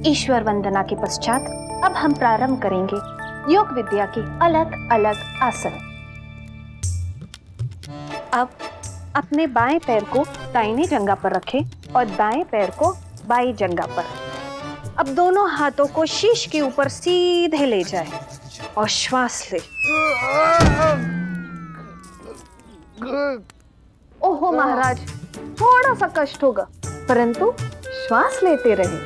ईश्वर वंदना के पश्चात अब हम प्रारंभ करेंगे योग विद्या के अलग अलग आसन। अब अपने बाएं पैर को दाहिनी जंघा पर रखें और दाएं पैर को बाईं जंघा पर। अब दोनों हाथों को शीश के ऊपर सीधे ले जाएं और श्वास ले। ओहो महाराज, थोड़ा सा कष्ट होगा, परंतु श्वास लेते रहें।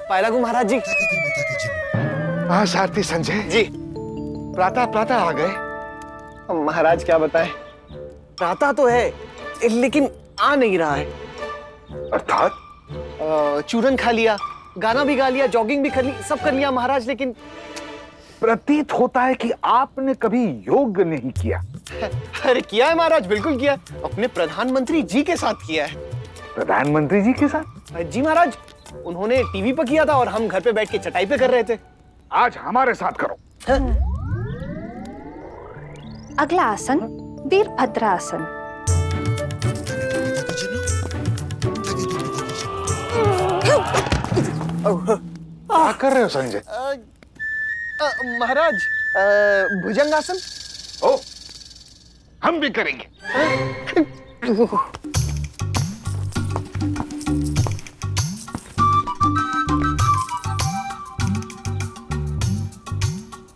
पायलागु महाराज जी। हाँ सारथी संजय जी। प्रातः प्रातः आ गए। महाराज क्या बताएं, प्रातः तो है लेकिन आ नहीं रहा है। अर्थात? चूरन खा लिया, गाना भी गा लिया, जॉगिंग भी कर ली, सब कर लिया महाराज, लेकिन प्रतीत होता है कि आपने कभी योग नहीं किया। अरे किया है महाराज, बिल्कुल किया, अपने प्रधानमंत्री जी के साथ किया है। प्रधानमंत्री जी के साथ? जी महाराज, उन्होंने टीवी पर किया था और हम घर पे बैठ के चटाई पे कर रहे थे। आज हमारे साथ करो। अगला आसन वीरभद्रासन। क्या कर रहे हो संजय? महाराज भुजंगासन। ओ, हम भी करेंगे।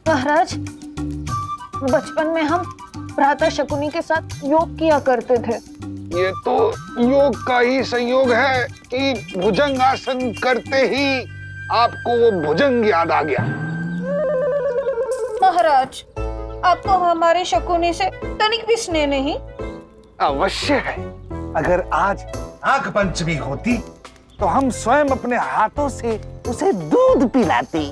महाराज, बचपन में हम भ्राता शकुनी के साथ योग किया करते थे। ये तो योग का ही संयोग है कि भुजंग आसन करते ही आपको वो भुजंग याद आ गया। महाराज, आपको हमारे शकुनी से तनिक भी स्नेह नहीं? अवश्य है। अगर आज नाग पंचमी होती तो हम स्वयं अपने हाथों से उसे दूध पिलाते।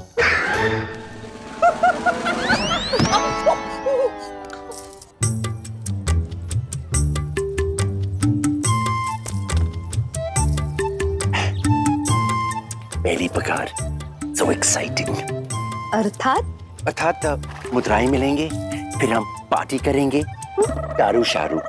पहली पगार, so exciting। अर्थात मुद्राएं मिलेंगे, फिर हम पार्टी करेंगे, दारू शारू।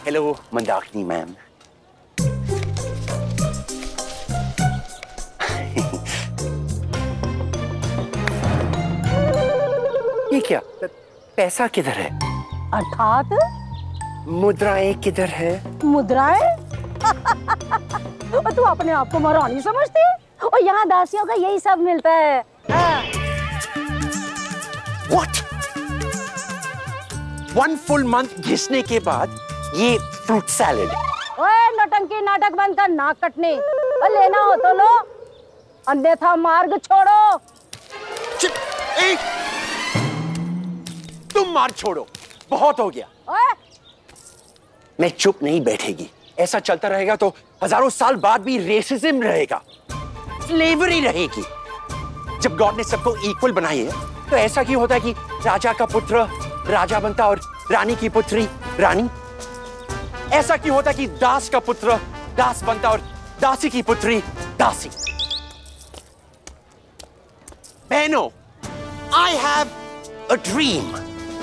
Hello Mandakini ma'am. ये क्या, पैसा किधर है? अर्थात मुद्राएं किधर है? मुद्राएं? तू अपने आप को महारानी समझती है? और यहाँ दासियों का यही सब मिलता है। What? 1 full month घिसने के बाद ये फ्रूट सैलेड। ओए नौटंकी नाटक बंद कर, नाक कटने। और लेना हो तो लो, अन्यथा मार्ग छोड़ो। तुम मार्ग छोड़ो, बहुत हो गया। ओए? मैं चुप नहीं बैठेगी। ऐसा चलता रहेगा तो हजारों साल बाद भी रेसिज्म रहेगा, स्लेवरी रहेगी। जब गॉड ने सबको इक्वल बनाई है तो ऐसा क्यों होता है कि राजा का पुत्र राजा बनता और रानी की पुत्री रानी? ऐसा क्यों होता है कि दास का पुत्र दास बनता और दासी की पुत्री दासी? बहनों, I have a dream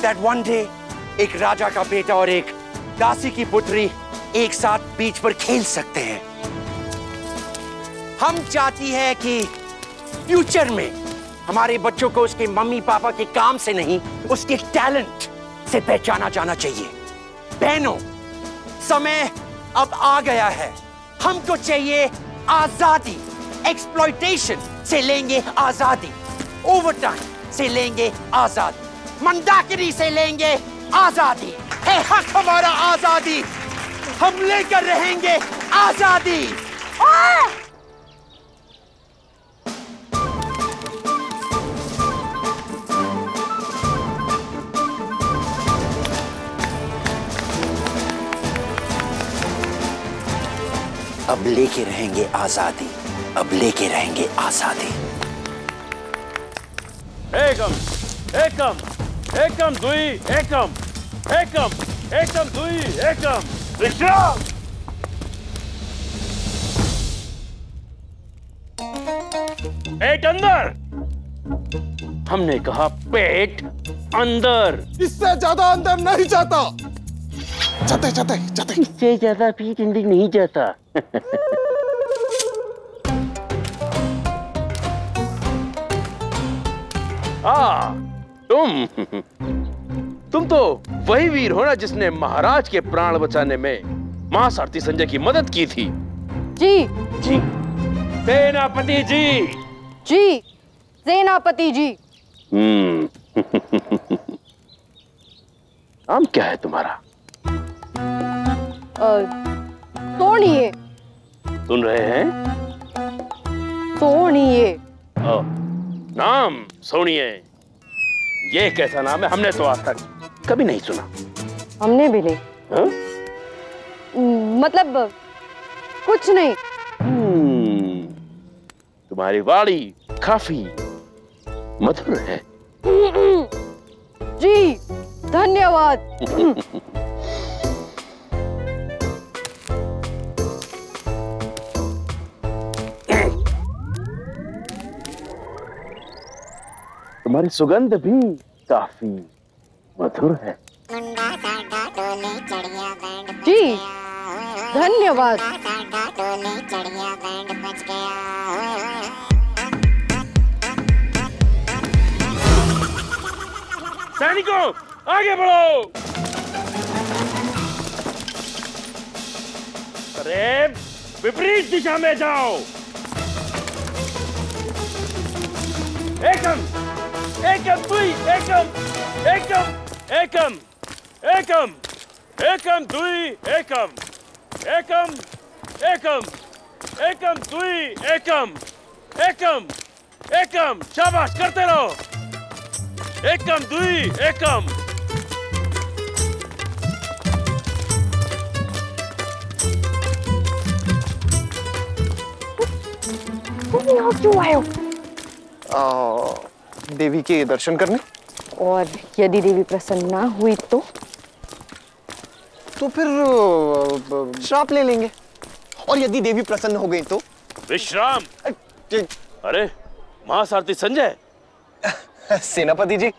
that one day एक राजा का बेटा और एक दासी की पुत्री एक साथ बीच पर खेल सकते हैं। हम चाहती है कि फ्यूचर में हमारे बच्चों को उसके मम्मी पापा के काम से नहीं, उसके टैलेंट से पहचाना जाना चाहिए। बहनों, समय अब आ गया है। हमको चाहिए आजादी। एक्सप्लॉयटेशन से लेंगे आजादी, ओवरटाइम से लेंगे आजादी, मंदाकिनी से लेंगे आजादी। है हक हमारा आजादी, हम लेकर रहेंगे आजादी। अब लेके रहेंगे आजादी, अब लेके रहेंगे आजादी। एकम, एकम, एकम दुई एकम एकम एकम दुई एकम। विश्राम। पेट अंदर। हमने कहा पेट अंदर। इससे ज्यादा अंदर नहीं जाता। जाते जाते जाते। इससे ज्यादा पेट अंदर नहीं जाता। तुम तो वही वीर हो ना जिसने महाराज के प्राण बचाने में महासारथी संजय की मदद की थी। जी जी। सेनापति जी। जी सेनापति जी। नाम क्या है तुम्हारा? सोनिए। सुन रहे हैं? सोनिए। नाम सोनिए। ये कैसा नाम है? हमने तो आज तक कभी नहीं सुना। हमने भी नहीं। मतलब कुछ नहीं। तुम्हारी वाणी काफी मधुर है। जी धन्यवाद। तुम्हारी सुगंध भी काफी मधुर है। जी धन्यवाद। सैनिकों आगे बढ़ो। अरे विपरीत दिशा में जाओ। एकम एकम दुई एकम एकम एकम एकम एकम दुई एकम एकम एकम एकम दुई एकम एकम एकम। शाबाश करते रहो। एकम दुई एकम। तुम यहाँ क्यों आए हो? देवी के दर्शन करने। और यदि देवी प्रसन्न ना हुई तो फिर श्राप ले लेंगे। और यदि देवी प्रसन्न हो गई तो? विश्राम। अरे महासारथी संजय। सेनापति जी,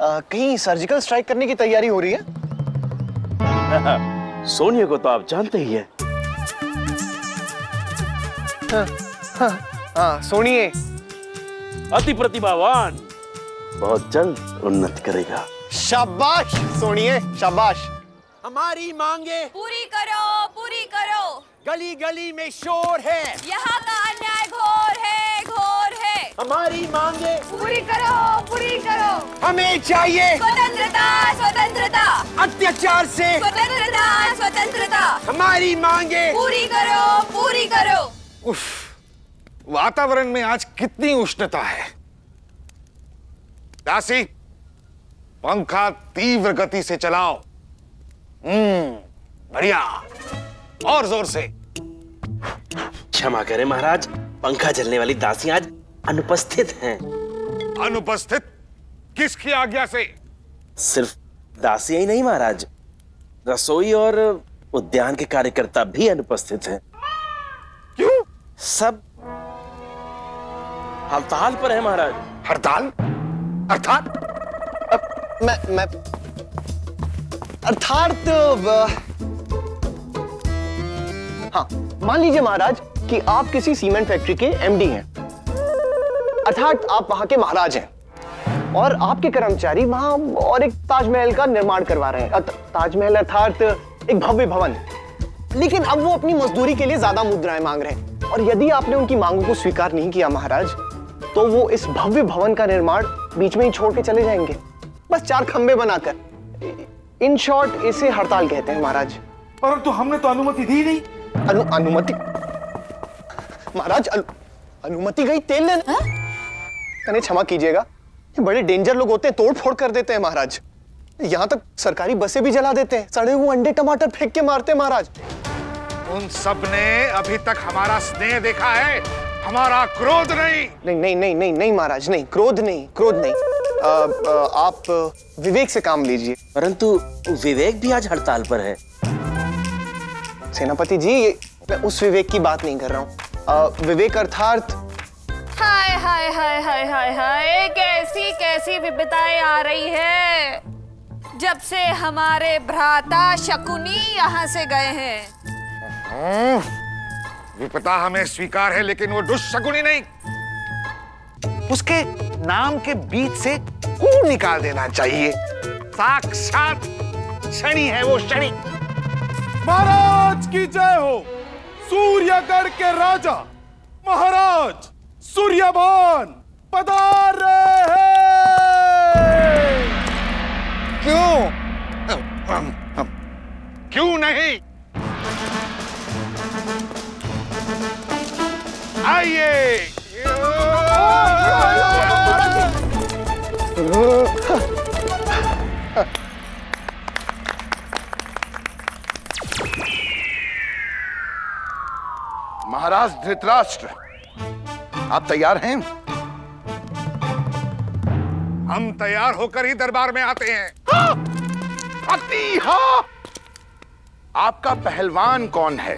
कहीं सर्जिकल स्ट्राइक करने की तैयारी हो रही है? सोनिया को तो आप जानते ही हैं। हाँ सोनिए अति प्रतिभावान, बहुत जल्द उन्नति करेगा। शाबाश सोनिए शाबाश। हमारी मांगे पूरी करो, पूरी करो। गली गली में शोर है, यहाँ का अन्याय घोर है, घोर है। हमारी मांगे पूरी करो, पूरी करो। हमें चाहिए स्वतंत्रता, स्वतंत्रता। अत्याचार से स्वतंत्रता, स्वतंत्रता। हमारी मांगे पूरी करो, पूरी करो। उफ, वातावरण में आज कितनी उष्णता है। दासी, पंखा तीव्र गति से चलाओ। बढ़िया, और जोर से। क्षमा करें महाराज, पंखा जलने वाली दासी आज अनुपस्थित हैं। अनुपस्थित? किसकी आज्ञा से? सिर्फ दासी ही नहीं महाराज, रसोई और उद्यान के कार्यकर्ता भी अनुपस्थित हैं। क्यों? सब हड़ताल पर है महाराज। हड़ताल? अर्थात? मैं अर्थात हाँ, मान लीजिए महाराज कि आप किसी सीमेंट फैक्ट्री के एमडी हैं, अर्थात आप वहां के महाराज हैं और आपके कर्मचारी वहां और एक ताजमहल का निर्माण करवा रहे हैं। ताजमहल अर्थात एक भव्य भवन। लेकिन अब वो अपनी मजदूरी के लिए ज्यादा मुद्राएं मांग रहे हैं और यदि आपने उनकी मांगों को स्वीकार नहीं किया महाराज, तो वो इस भव्य भवन का निर्माण बीच में ही छोड़ के चले जाएंगे, बस 4 खंबे बनाकर। इन शॉर्ट इसे हड़ताल कहते हैं महाराज। परंतु हमने तो अनुमति दी नहीं। अनुमति महाराज, अनुमति गई तेल लेने। कने क्षमा कीजिएगा, ये बड़े डेंजर लोग होते हैं, तोड़ फोड़ कर देते हैं महाराज। यहाँ तक सरकारी बसें भी जला देते हैं, सड़े हुए अंडे टमाटर फेंक के मारते हैं महाराज। उन सब ने अभी तक हमारा स्नेह देखा है, हमारा क्रोध नहीं। नहीं नहीं नहीं नहीं नहीं महाराज, नहीं, क्रोध नहीं, क्रोध नहीं। आप विवेक से काम लीजिए। परंतु विवेक भी आज हड़ताल पर है। सेनापति जी, मैं उस विवेक की बात नहीं कर रहा हूँ। विवेक अर्थात हाय हाय हाय हाय हाय हाय, कैसी कैसी विपदाएं आ रही है जब से हमारे भ्राता शकुनी यहाँ से गए हैं। विपदा हमें स्वीकार है, लेकिन वो दुष्शकुनी नहीं। उसके नाम के बीच से कू निकाल देना चाहिए। साक्षात शनि है वो, शनि। महाराज की जय हो। सूर्यगढ़ के राजा महाराज सूर्यभान पधार रहे हैं। क्यों नहीं? आइए। महाराज धृतराष्ट्र, आप तैयार हैं? हम तैयार होकर ही दरबार में आते हैं। फतीहा! आपका पहलवान कौन है?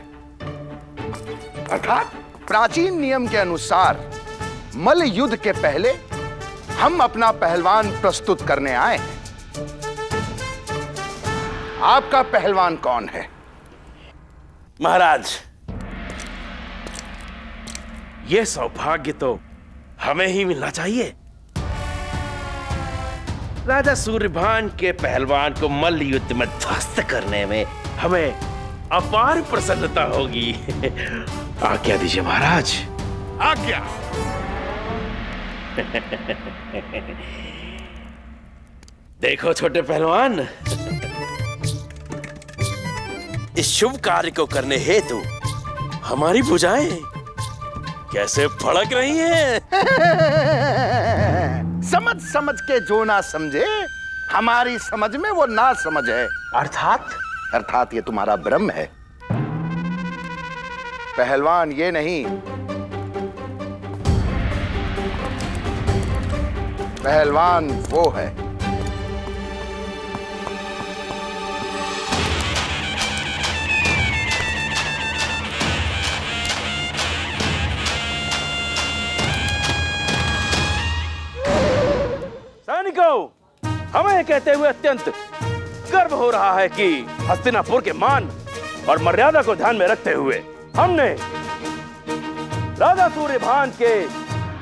अर्थात प्राचीन नियम के अनुसार मल्ल युद्ध के पहले हम अपना पहलवान प्रस्तुत करने आए हैं। आपका पहलवान कौन है? महाराज, ये सौभाग्य तो हमें ही मिलना चाहिए। राजा सूर्यभान के पहलवान को मल्ल युद्ध में ध्वस्त करने में हमें अपार प्रसन्नता होगी। आज्ञा दीजिए महाराज। आज्ञा। देखो छोटे पहलवान, इस शुभ कार्य को करने हेतु हमारी भुजाएं कैसे फड़क रही हैं। समझ समझ के जो ना समझे, हमारी समझ में वो ना समझ है। अर्थात ये तुम्हारा भ्रम है। पहलवान ये नहीं, पहलवान वो है। सैनिकों, हमें कहते हुए अत्यंत गर्व हो रहा है कि हस्तिनापुर के मान और मर्यादा को ध्यान में रखते हुए हमने राजा सूर्यभान के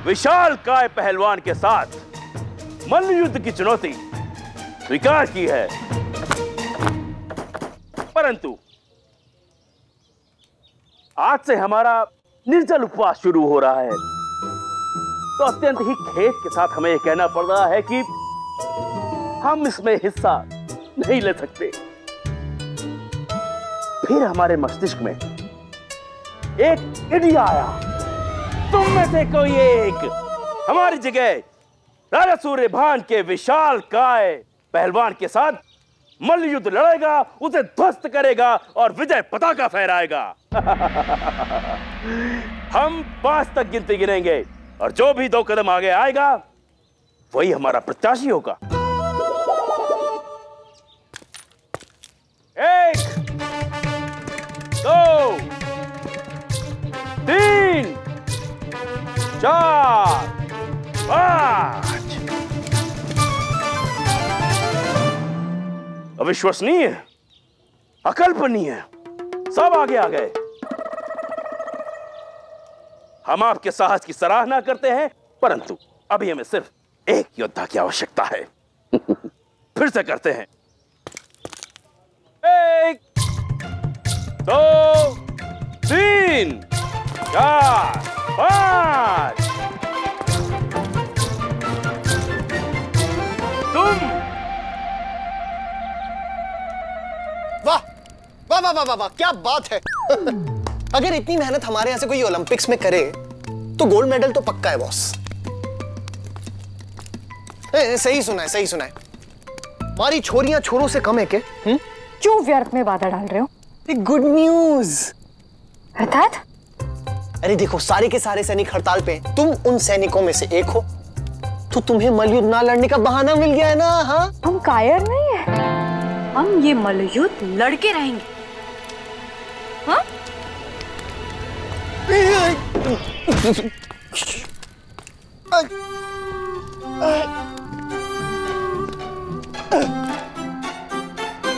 विशालकाय पहलवान के साथ मल्ल युद्ध की चुनौती स्वीकार की है। परंतु आज से हमारा निर्जल उपवास शुरू हो रहा है, तो अत्यंत ही खेद के साथ हमें यह कहना पड़ रहा है कि हम इसमें हिस्सा नहीं ले सकते। फिर हमारे मस्तिष्क में एक आइडिया आया। तुम में से कोई एक हमारी जगह राजा सूर्यभान के विशालकाय पहलवान के साथ मल्ल युद्ध लड़ेगा, उसे ध्वस्त करेगा और विजय पताका फहराएगा। हम 5 तक गिनती गिनेंगे और जो भी 2 कदम आगे आएगा वही हमारा प्रत्याशी होगा। 1, 2, 3, 4, 5। अविश्वसनीय, अकल्पनीय, सब आगे आ गए। हम आपके साहस की सराहना करते हैं, परंतु अभी हमें सिर्फ एक योद्धा की आवश्यकता है। फिर से करते हैं। 1, 2, 3, 4, 5। तुम वाह वाह वाह वाह वाह, क्या बात है। अगर इतनी मेहनत हमारे यहां से कोई ओलंपिक्स में करे तो गोल्ड मेडल तो पक्का है बॉस। सही सुना है, सही सुना है। हमारी छोरियां छोरों से कम है क्या? क्यों व्यर्थ में बाधा डाल रहे हो? Good news. अर्थात? अरे देखो, सारे के सारे सैनिक हड़ताल पे, तुम उन सैनिकों में से एक हो तो तुम्हें मलयुद्ध ना लड़ने का बहाना मिल गया है ना? हाँ, हम कायर नहीं है, हम ये मलयुद्ध लड़के रहेंगे। हाँ?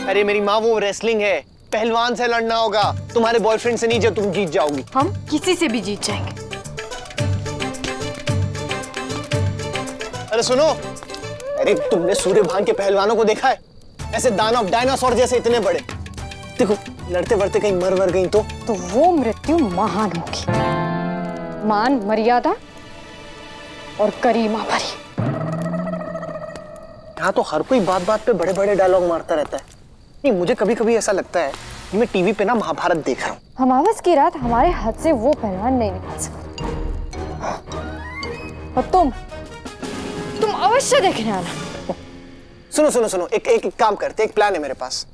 अरे मेरी माँ, वो रेसलिंग है, पहलवान से लड़ना होगा, तुम्हारे बॉयफ्रेंड से नहीं जो तुम जीत जाओगी। हम किसी से भी जीत जाएंगे। अरे सुनो, अरे तुमने सूर्यभान के पहलवानों को देखा है? ऐसे दानव डायनासोर जैसे इतने बड़े। देखो लड़ते बढ़ते कहीं मर गई तो वो मृत्यु महान होगी, मान मर्यादा और गरिमा भरी। यहाँ तो हर कोई बात बात पे बड़े बड़े डायलॉग मारता रहता है। नहीं, मुझे कभी कभी ऐसा लगता है कि मैं टीवी पे ना महाभारत देख रहा हूँ। अमावस की रात हमारे हाथ से वो पहलवान नहीं निकल सकता। और तुम अवश्य देखने आना। सुनो सुनो सुनो, एक काम करते, एक प्लान है मेरे पास।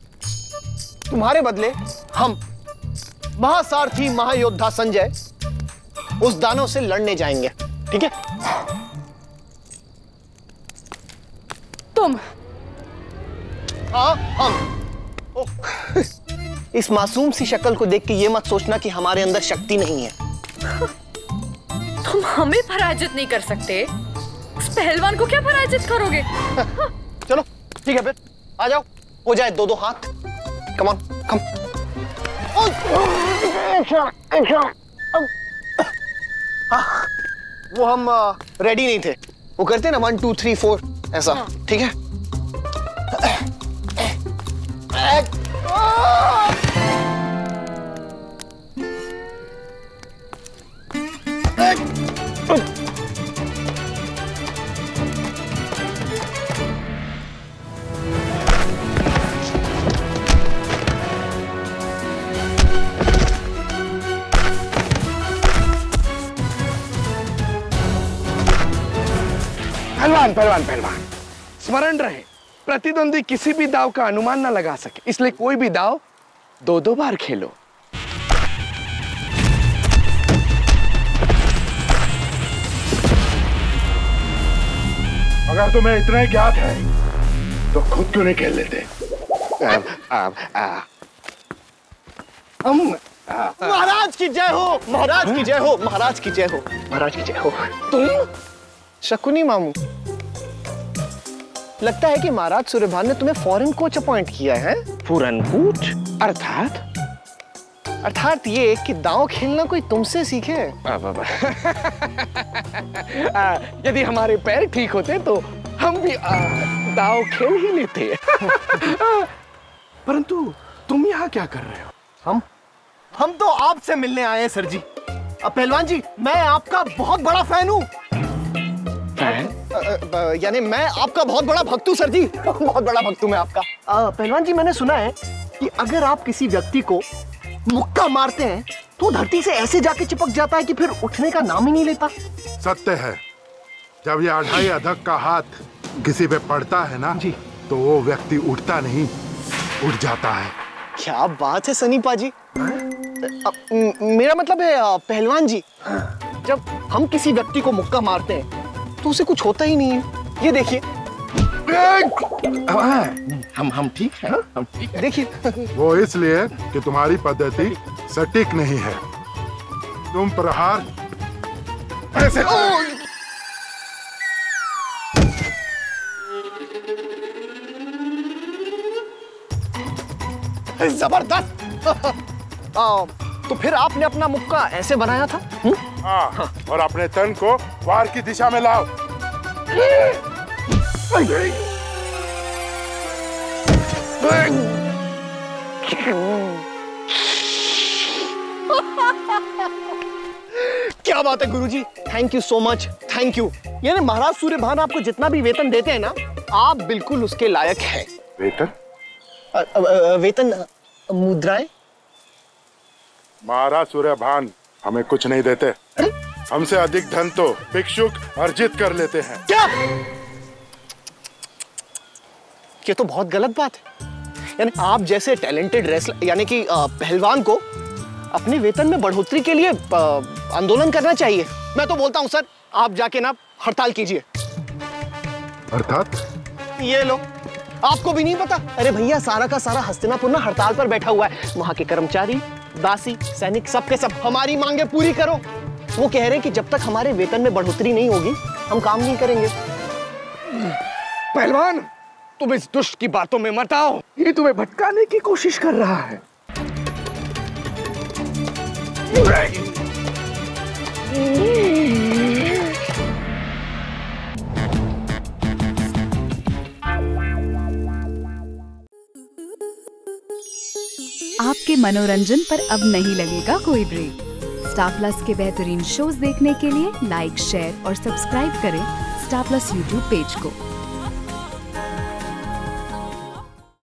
तुम्हारे बदले हम महासारथी महायोद्धा संजय उस दानव से लड़ने जाएंगे, ठीक है? तुम? हाँ, हम। इस मासूम सी शक्ल को देख के ये मत सोचना कि हमारे अंदर शक्ति नहीं है। तुम हमें पराजित नहीं कर सकते, उस पहलवान को क्या पराजित करोगे? चलो ठीक है, फिर आ जाओ, हो जाए दो हाथ। कम ऑन, कम। वो हम रेडी नहीं थे, वो करते ना 1 2 3 4 ऐसा, ठीक है? पहलवान स्मरण रहे, प्रतिद्वंदी किसी भी दाव का अनुमान न लगा सके, इसलिए कोई भी दाव 2-2 बार खेलो। अगर तुम्हें इतना ही ज्ञात है तो खुद क्यों नहीं खेल लेते? महाराज की जय हो, महाराज की जय हो, महाराज की जय हो, महाराज की जय हो। तुम शकुनी मामू, लगता है कि महाराज सूर्यभान ने तुम्हें फॉरेन कोच अपॉइंट किया है। फॉरेन कोच अर्थात ये कि दांव खेलना कोई तुमसे सीखे। यदि हमारे पैर ठीक होते तो हम भी दाव खेल ही लेते। परंतु तुम यहाँ क्या कर रहे हो? हम तो आपसे मिलने आए हैं सर जी। पहलवान जी, मैं आपका बहुत बड़ा फैन हूँ। यानी मैं आपका बहुत बड़ा भक्त हूँ सर जी, बहुत बड़ा भक्त हूँ मैं आपका। पहलवान जी, मैंने सुना है कि अगर आप किसी व्यक्ति को मुक्का मारते हैं तो धरती से ऐसे जाके चिपक जाता है कि फिर उठने का नाम ही नहीं लेता। सत्य है, जब ये अढ़ाई अधक का हाथ किसी पे पड़ता है ना जी, तो वो व्यक्ति उठता नहीं, उठ जाता है। क्या बात है सनी पाजी। मेरा मतलब है पहलवान जी, जब हम किसी व्यक्ति को मुक्का मारते हैं तो उसे कुछ होता ही नहीं है। ये देखिए, हम ठीक हैं, हम ठीक हैं। देखिए, वो इसलिए कि तुम्हारी पद्धति सटीक नहीं है। तुम प्रहार ऐसे जबरदस्त। तो फिर आपने अपना मुक्का ऐसे बनाया था? हाँ, और अपने तन को वार की दिशा में लाओ। क्या बात है गुरुजी, thank you so much, thank you. यानी महाराज सूर्यभान आपको जितना भी वेतन देते हैं ना, आप बिल्कुल उसके लायक हैं। वेतन? वेतन, मुद्राएं? महाराज सूर्यभान हमें कुछ नहीं देते। हमसे अधिक धन तो भिक्षुक अर्जित कर लेते हैं। क्या? ये तो बहुत गलत बात है। यानी आप जैसे टैलेंटेड रेसलर यानी कि पहलवान को अपने वेतन में बढ़ोतरी के लिए आंदोलन करना चाहिए। मैं तो बोलता हूं सर, आप जाके ना हड़ताल कीजिए। अर्थात ये लो, आपको भी नहीं पता? अरे भैया, सारा का सारा हस्तिनापुर ना हड़ताल पर बैठा हुआ है। वहां के कर्मचारी, दासी, सैनिक, सबके सब हमारी मांगे पूरी करो। वो कह रहे हैं कि जब तक हमारे वेतन में बढ़ोतरी नहीं होगी हम काम नहीं करेंगे। पहलवान, तुम इस दुष्ट की बातों में मत आओ। ये तुम्हें भटकाने की कोशिश कर रहा है। आपके मनोरंजन पर अब नहीं लगेगा कोई ब्रेक। स्टार प्लस के बेहतरीन शोज देखने के लिए लाइक, शेयर और सब्सक्राइब करें स्टार प्लस यूट्यूब पेज को।